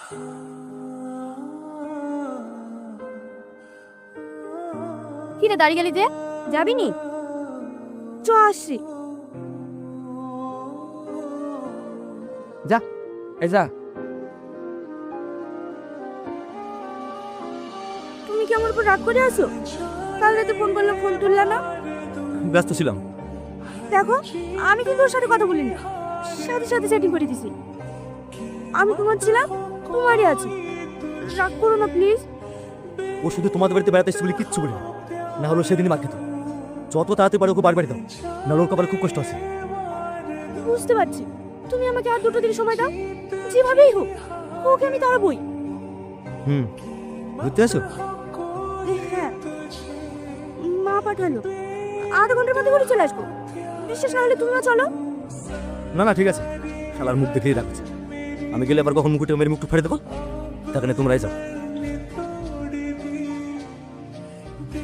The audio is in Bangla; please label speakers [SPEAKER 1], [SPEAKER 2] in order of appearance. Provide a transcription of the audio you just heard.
[SPEAKER 1] কি রে দাঁড়িয়ে গেলি যে? যাবি নি? চ আসছি।
[SPEAKER 2] যা, এই যা।
[SPEAKER 1] তুমি কি আমার উপর রাগ করে আছো? কাল রাতে ফোন করলে ফোন তুললা না।
[SPEAKER 2] ব্যস্ত ছিলাম।
[SPEAKER 1] দেখো, আমি কিন্তু ওর সাথে কথা বলিনি, সাথে সাথে চ্যাটিং করে দিছি। আমি তোমার ছিলাম, তোমারই আছে। রাগ করো না প্লিজ।
[SPEAKER 2] ও শুধু তোমাদের বাড়িতে বেড়াতে এসেছে বলে কিচ্ছু বলি না হলো সেদিনই মার খেত। যত তাড়াতাড়ি পারো ওকে বাড়ি দাও, না ওর কপালে খুব কষ্ট আছে।
[SPEAKER 1] বুঝতে পারছি, তুমি আমাকে আর 2 দিন সময় দাও, যেভাবেই হোক ওকে আমি তাড়াবই।
[SPEAKER 2] ঘুরতে আসো?
[SPEAKER 1] হ্যাঁ, মা পাঠালো, আধা ঘন্টার মধ্যে করে চলে আসবো। বিশ্বাস না হলে তুমিও চলো।
[SPEAKER 2] না না, ঠিক আছে। শালার মুখ দেখেই রাখছে। আমি গেলে আবার কখন মুকুটে মেরে মুখটু ফেলে দেবো, তার কারণে তোমরাই যাও।